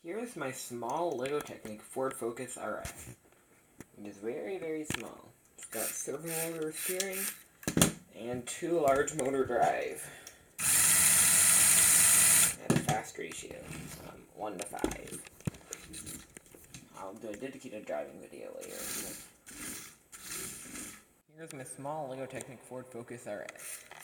Here's my small Lego Technic Ford Focus RS. It is very, very small. It's got servo motor steering and 2 large motor drive at a fast ratio, 1 to 5. I'll do a dedicated driving video later. Here's my small Lego Technic Ford Focus RS.